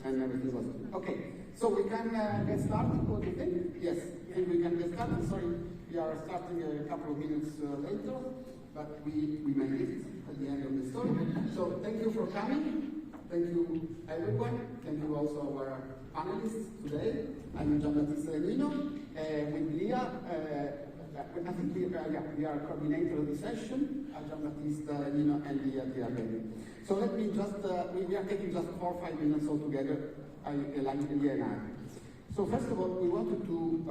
and everything was good. Okay, so we can get started. What do you think? Yes, I think we can get started. Sorry, we are starting a couple of minutes later, but we made it at the end of the story. So thank you for coming. Thank you, everyone. Thank you also our panelists today. I'm Gianbattista Nino with Leah. I think we are coordinator of the session, Gianbattista Nino and Leah Tiarelli. So let me just, we are taking just 4 or 5 minutes altogether, like Leah and I. So first of all, we wanted to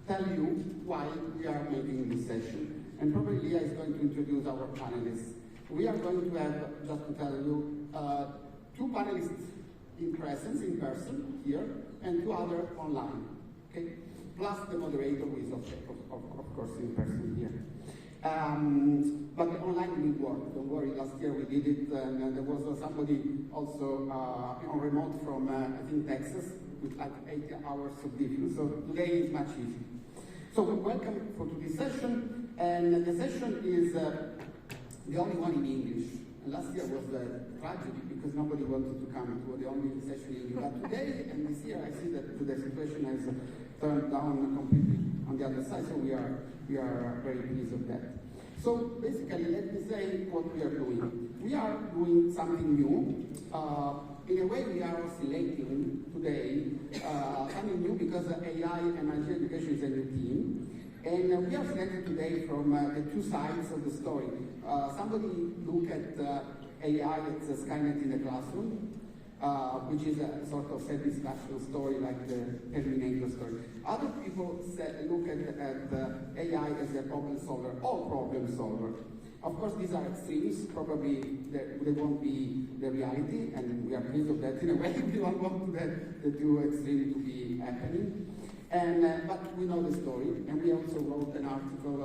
tell you why we are making this session, and probably Leah is going to introduce our panelists. We are going to have, just to tell you, 2 panelists in person here, and 2 other online, okay? Plus the moderator who is of course in person here. But the online will work, don't worry, last year we did it, and there was somebody also on remote from, I think, Texas, with like 80 hours of difference, so today is much easier. So welcome for today's session, and the session is the only one in English. And last year was a tragedy because nobody wanted to come to the only session in English. But today and this year I see that the situation has turned down completely on the other side, so we are very pleased with that. So basically, let me say what we are doing. We are doing something new. In a way, we are oscillating today, something new because AI and IT education is a new team. And we are selected today from the 2 sides of the story. Somebody look at AI as a Skynet in the classroom, which is a sort of self-discussion story like the Terminator story. Other people look at AI as a problem solver or problem solver. Of course, these are extremes. Probably they won't be the reality, and we are pleased of that in a way. We don't want the 2 extremes to be happening. And but we know the story, and we also wrote an article,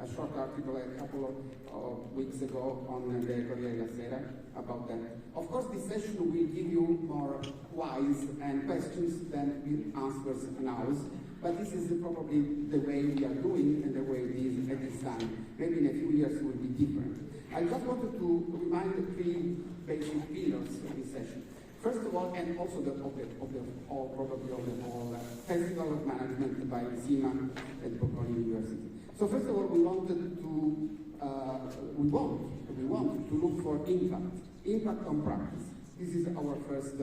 a short article a couple of weeks ago on the Corriere della Sera about that. Of course, this session will give you more whys and questions than answers now, but this is probably the way we are doing and the way it is at this time. Maybe in a few years it will be different. I just wanted to remind the 3 basic pillars of this session. First of all, and also probably of the whole Festival of Management by SIMA at Bocconi University. So first of all, we want to look for impact on practice. This is our first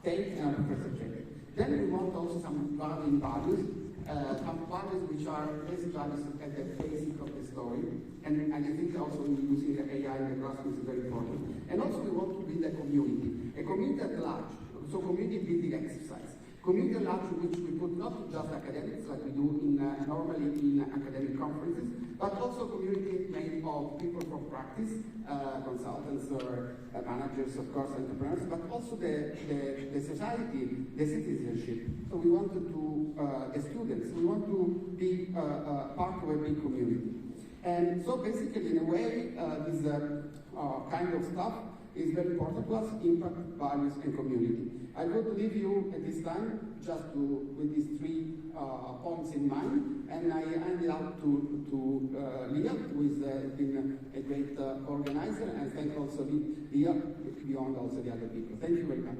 take and our first objective. Then we want also some values, which are basic values at the basic of the story, and I think also using the AI in the classroom is very important. And also we want to build a community at large, so community building exercise. Community at large, which we put not just academics like we do normally in academic conferences, but also community made of people from practice, consultants or managers, of course, entrepreneurs, but also the society, the citizenship. So we wanted to, the students, we want to be part of a big community. And so basically, in a way, this kind of stuff is very important to us: impact, values, and community. I would leave you at this time just with these 3 points in mind, and I hand it out to Leah, who has been a great organizer, and thank also Leah, beyond also the other people. Thank you very much.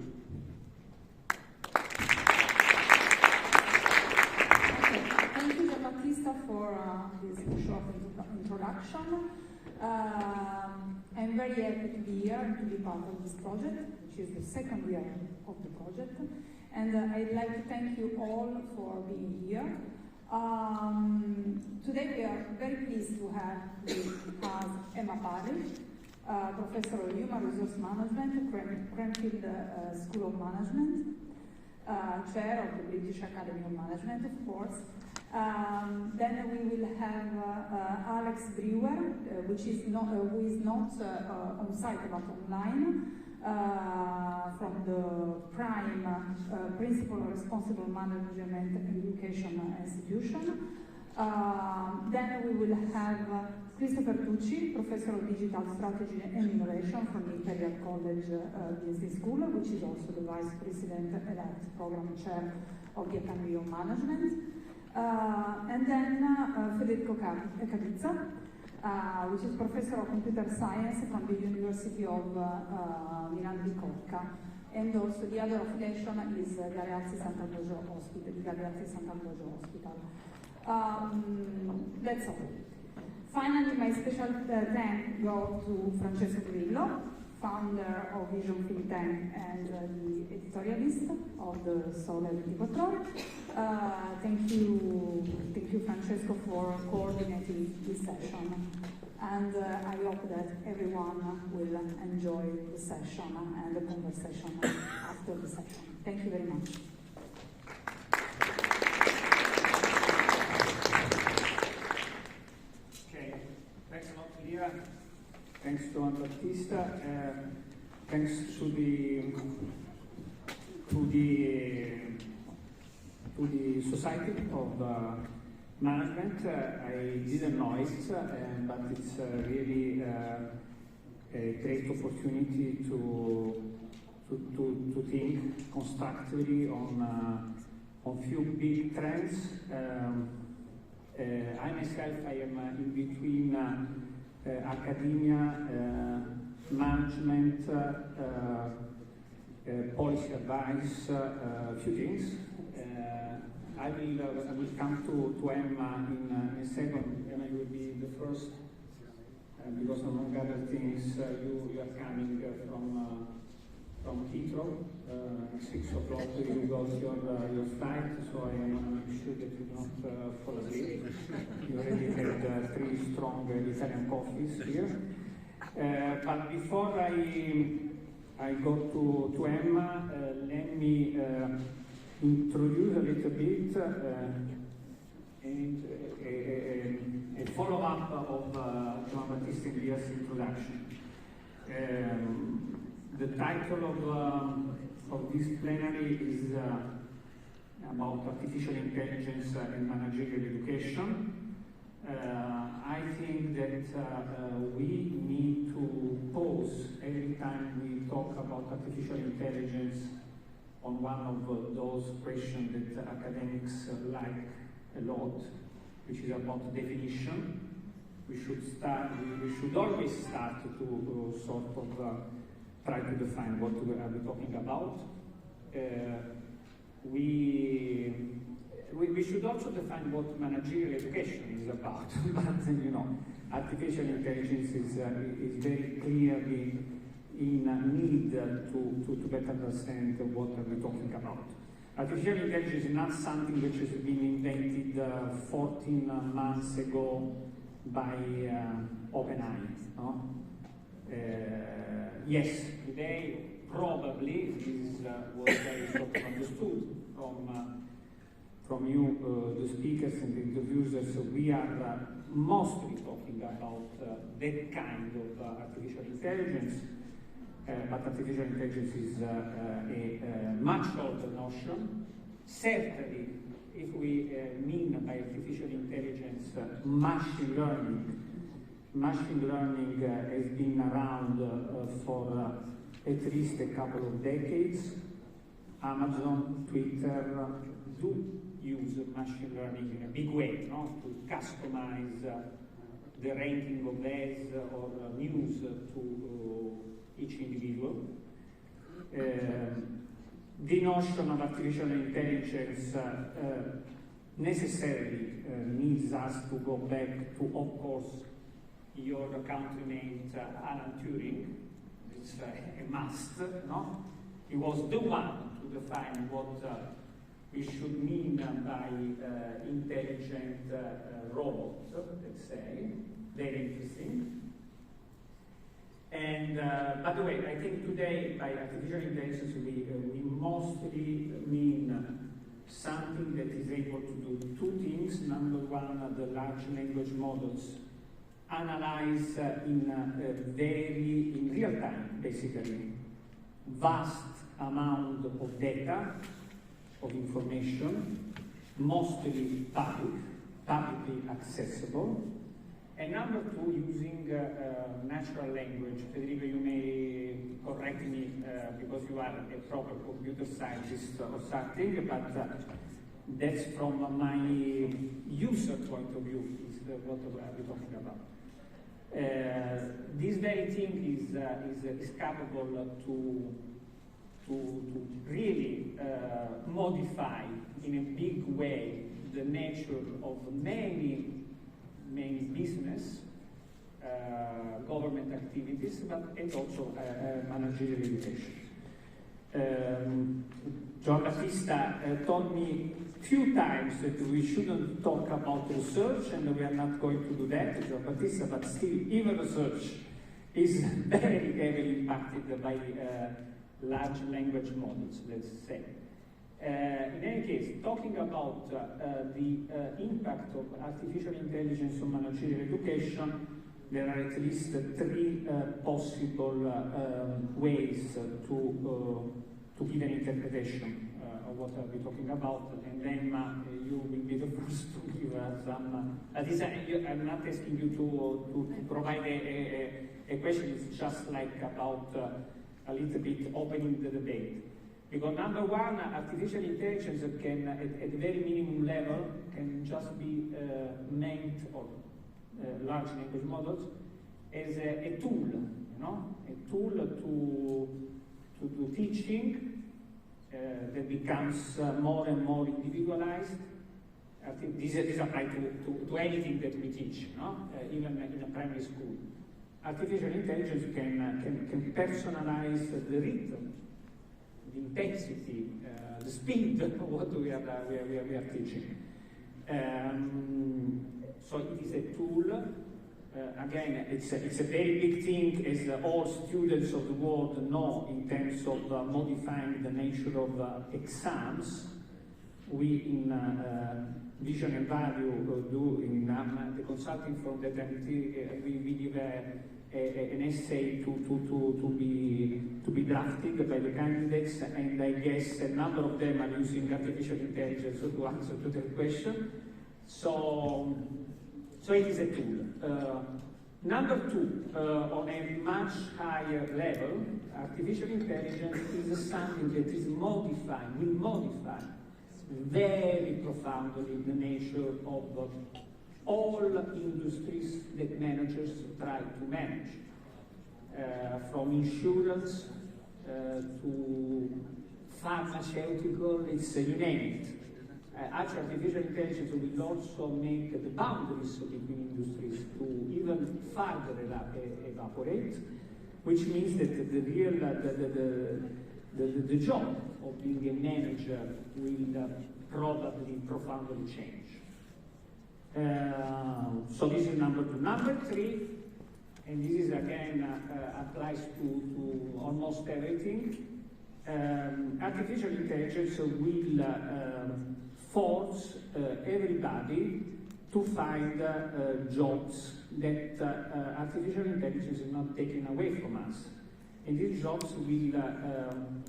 Okay. Thank you, Gianbattista, for this short introduction. I'm very happy to be here and to be part of this project, which is the 2nd year of the project. And I'd like to thank you all for being here. Today we are very pleased to have with us Emma Parry, Professor of Human Resource Management at Cranfield School of Management, Chair of the British Academy of Management, of course. Then we will have Alex Brewer, who is not on site but online, from the Prime Principal of Responsible Management Education Institution. Then we will have Christopher Tucci, Professor of Digital Strategy and Innovation from the Imperial College Business School, which is also the Vice President-elect Program Chair of the Academy of Management. And then Federico Cavizza, which is Professor of Computer Science from the University of Milan Bicocca, and also the other affiliation is the Galeazzi Sant'Ambrogio Hospital, the Galeazzi Sant'Ambrogio Hospital. That's all. Finally, my special thank goes to Francesco Grillo, founder of Vision Think Tank and the editorialist of the Sole 24 Ore. Thank you, Francesco, for coordinating this session. And I hope that everyone will enjoy the session and the conversation after the session. Thank you very much. Okay, thanks a lot, Lia. Thanks to Anna Battista. Thanks to the Society of Management. I didn't know it, but it's really a great opportunity to think constructively on few big trends. I myself, I am in between academia, management, policy advice, few things. I will come to Emma in a second. Emma, you will be the first, because among other things, you are coming from Heathrow. 6 o'clock you got your flight, so I am sure that you don't fall asleep. You already had 3 strong Italian coffees here. But before I go to Emma, let me introduce a little bit a follow-up of Joan Battista Ilias' introduction. The title of this plenary is about artificial intelligence and managerial education. I think that we need to pause every time we talk about artificial intelligence on one of those questions that academics like a lot, which is about definition. We should always start to sort of try to define what we are talking about. We should also define what managerial education is about. But you know, artificial intelligence is very clearly in need to better understand what we are talking about. Artificial intelligence is not something which has been invented 14 months ago by OpenAI. No? Yes, today probably this is what I sort of understood from you, the speakers and the interviewers. We are mostly talking about that kind of artificial intelligence. But artificial intelligence is a much older notion. Certainly, if we mean by artificial intelligence machine learning has been around for at least a couple of decades. Amazon, Twitter do use machine learning in a big way, no? To customize the ranking of ads or news to each individual. The notion of artificial intelligence necessarily needs us to go back to, of course, your countrymate Alan Turing. It's a must, no? He was the one to define what we should mean by intelligent robot, let's say. Very interesting. And by the way, I think today by artificial intelligence we mostly mean something that is able to do 2 things. Number one, the large language models analyze in real time, basically, vast amount of data, of information, mostly publicly accessible. And number 2, using natural language. Federico, you may correct me because you are a proper computer scientist or something, but that's from my user point of view, is what we're talking about. This very thing is capable to modify in a big way the nature of many business, government activities, and also managerial education. John Battista told me few times that we shouldn't talk about research, and we are not going to do that, John Battista, but still, even research is very heavily impacted by large language models, let's say. In any case, talking about the impact of artificial intelligence on managerial education, there are at least three possible ways to give an interpretation of what I'll be talking about, and then you will be the first to give some. I'm not asking you to provide a question, it's just like about a little bit opening the debate. Because number one, artificial intelligence can, at the very minimum level, can just be meant, or large language models, as a tool, a tool to do teaching that becomes more and more individualized. I think this applies to anything that we teach, even in a primary school. Artificial intelligence can personalize the rhythm, the intensity, the speed of what we are teaching. So it is a tool. Again, it's a very big thing, as all students of the world know, in terms of modifying the nature of exams. We in Vision and Value do in the consulting firm that we give an essay to be drafted by the candidates, and I guess a number of them are using artificial intelligence to answer to their question. So it is a tool. Number two, on a much higher level, artificial intelligence is something that will modify very profoundly the nature of all industries that managers try to manage, from insurance to pharmaceutical, you name it. Actually, artificial intelligence will also make the boundaries between industries to even further evaporate, which means that the job of being a manager will probably profoundly change. So this is number two. Number three, and this is again applies to almost everything, artificial intelligence will force everybody to find jobs that artificial intelligence is not taking away from us. And these jobs will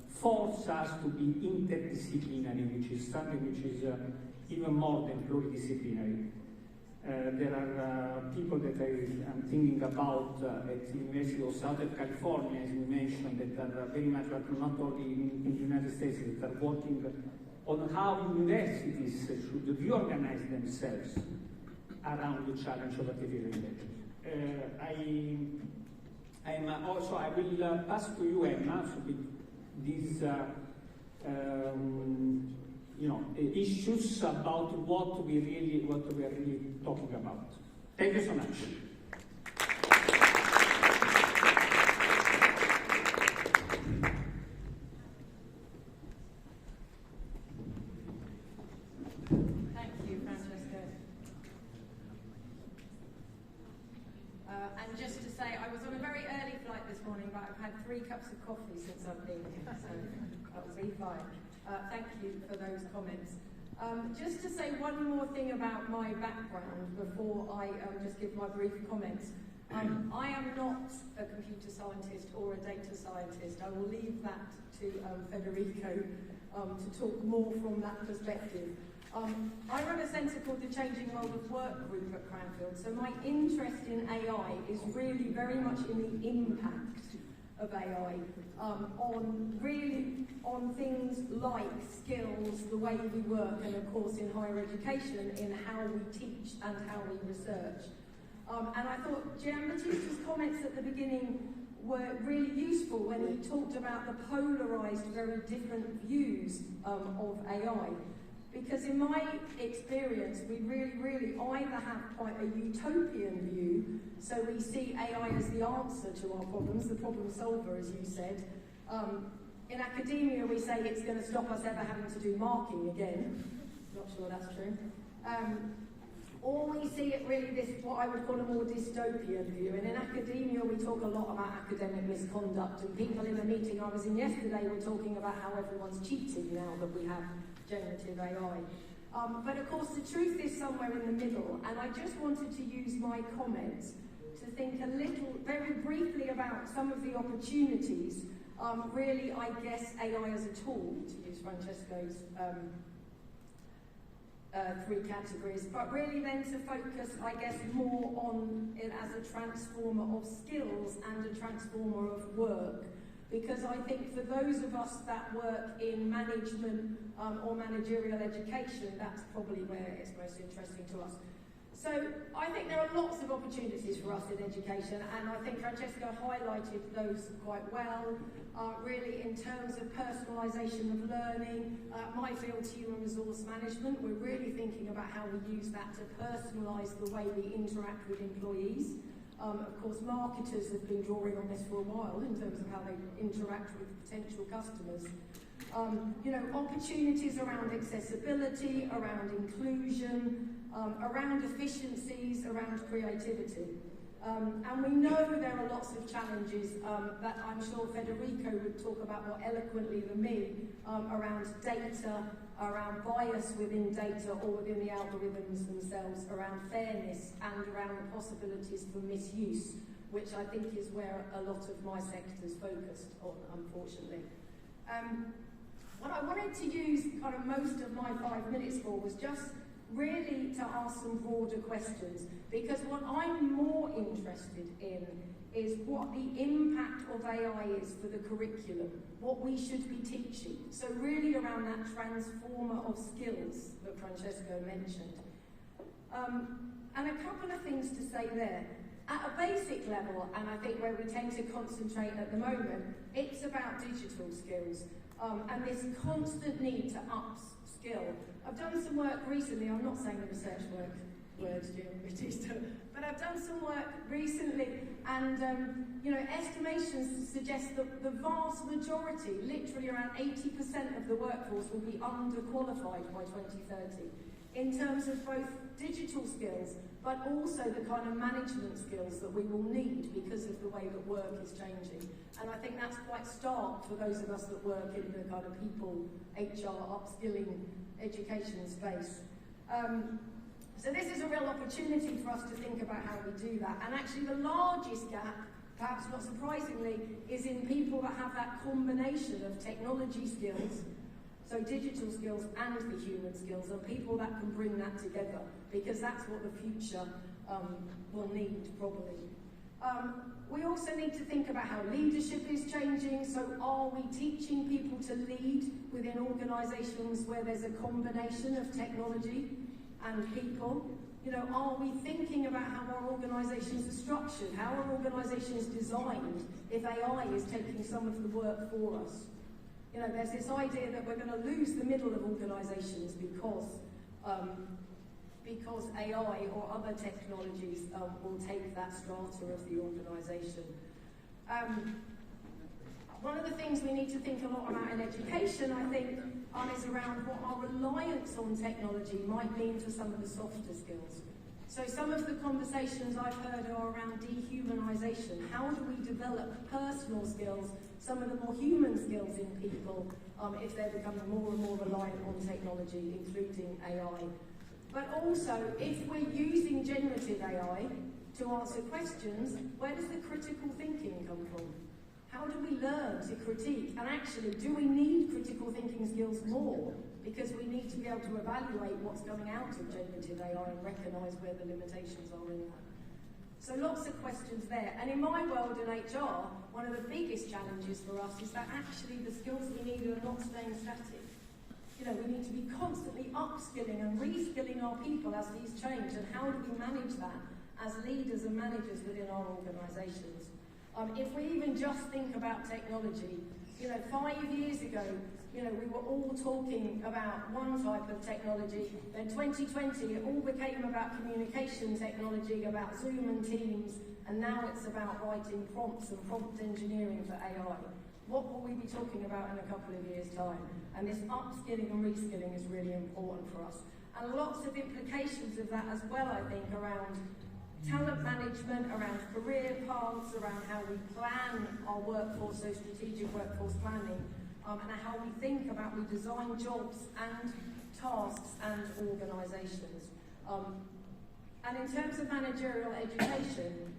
force us to be interdisciplinary, which is something which is even more than pluridisciplinary. There are people that I'm thinking about at the University of Southern California, as we mentioned, that are very much, not only in the United States, that are working on how universities should reorganize themselves around the challenge of artificial intelligence. I will pass to you, Emma, so these issues about what we are really talking about. Thank you so much. And just to say, I was on a very early flight this morning, but I've had 3 cups of coffee since I've been here, so that will be fine. Thank you for those comments. Just to say one more thing about my background before I just give my brief comments. I am not a computer scientist or a data scientist. I will leave that to Federico to talk more from that perspective. I run a centre called the Changing World of Work group at Cranfield, so my interest in AI is really very much in the impact of AI on things like skills, the way we work, and of course in higher education, in how we teach and how we research. And I thought Gian Battista's comments at the beginning were really useful when he talked about the polarised, very different views of AI. Because in my experience, we really either have quite a utopian view, so we see AI as the answer to our problems, the problem solver, as you said. In academia, we say it's going to stop us ever having to do marking again. Not sure that's true. Or we see it really this, what I would call a more dystopian view. And in academia, we talk a lot about academic misconduct. And people in a meeting I was in yesterday were talking about how everyone's cheating now that we have generative AI. But of course, the truth is somewhere in the middle. And I just wanted to use my comments to think a little, very briefly about some of the opportunities. Really, I guess AI as a tool, to use Francesco's 3 categories, but really then to focus, I guess, more on it as a transformer of skills and a transformer of work. Because I think for those of us that work in management or managerial education, that's probably where it's most interesting to us. So I think there are lots of opportunities for us in education, and I think Francesco highlighted those quite well, really in terms of personalisation of learning. My field's human resource management. We're really thinking about how we use that to personalise the way we interact with employees. Of course, marketers have been drawing on this for a while in terms of how they interact with potential customers. You know, opportunities around accessibility, around inclusion, around efficiencies, around creativity. And we know there are lots of challenges that I'm sure Federico would talk about more eloquently than me, around data, around bias within data or within the algorithms themselves, around fairness and around the possibilities for misuse, which I think is where a lot of my sector's focused on, unfortunately. What I wanted to use kind of most of my 5 minutes for was just really to ask some broader questions, because what I'm more interested in is what the impact of AI is for the curriculum, what we should be teaching. So really around that transformer of skills that Francesco mentioned. And a couple of things to say there. At a basic level, and I think where we tend to concentrate at the moment, it's about digital skills and this constant need to upskill. I've done some work recently, I'm not saying the research words, but I've done some work recently, and you know, estimations suggest that the vast majority, literally around 80% of the workforce, will be underqualified by 2030 in terms of both digital skills, but also the kind of management skills that we will need because of the way that work is changing. And I think that's quite stark for those of us that work in the kind of people, HR, upskilling, education space. So this is a real opportunity for us to think about how we do that. And actually the largest gap, perhaps not surprisingly, is in people that have that combination of technology skills, so digital skills and the human skills, and people that can bring that together, because that's what the future will need, probably. We also need to think about how leadership is changing. So are we teaching people to lead within organisations where there's a combination of technology and people? You know, are we thinking about how our organisations are structured? How are organisations designed if AI is taking some of the work for us? You know, there's this idea that we're going to lose the middle of organisations because AI or other technologies will take that strata of the organisation. One of the things we need to think a lot about in education, I think, is around what our reliance on technology might mean for some of the softer skills. So some of the conversations I've heard are around dehumanisation. How do we develop personal skills, some of the more human skills in people, if they're becoming more and more reliant on technology, including AI? But also, if we're using generative AI to answer questions, where does the critical thinking come from? How do we learn to critique? And actually, do we need critical thinking skills more? Because we need to be able to evaluate what's coming out of generative AI and recognise where the limitations are in that. So lots of questions there. And in my world in HR, one of the biggest challenges for us is that actually the skills we need are not staying static. You know, we need to be constantly upskilling and reskilling our people as these change, and how do we manage that as leaders and managers within our organisations? If we even just think about technology, 5 years ago, we were all talking about one type of technology. Then 2020, it all became about communication technology, about Zoom and Teams, and now it's about writing prompts and prompt engineering for AI. What will we be talking about in a couple of years' time? And this upskilling and reskilling is really important for us. And lots of implications of that as well, I think, around talent management, around career paths, around how we plan our workforce, so strategic workforce planning, and how we think about, we design jobs and tasks and organisations. And in terms of managerial education,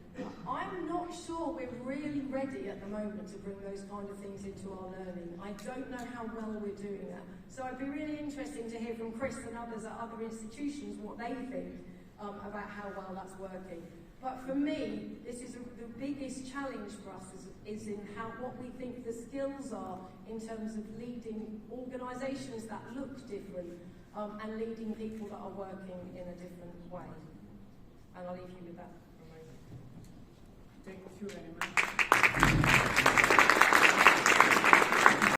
I'm not sure we're really ready at the moment to bring those kind of things into our learning. I don't know how well we're doing that. So I'd be really interesting to hear from Chris and others at other institutions what they think about how well that's working. But for me, this is the biggest challenge for us is in what we think the skills are in terms of leading organisations that look different and leading people that are working in a different way. And I'll leave you with that for a moment. Thank you very much.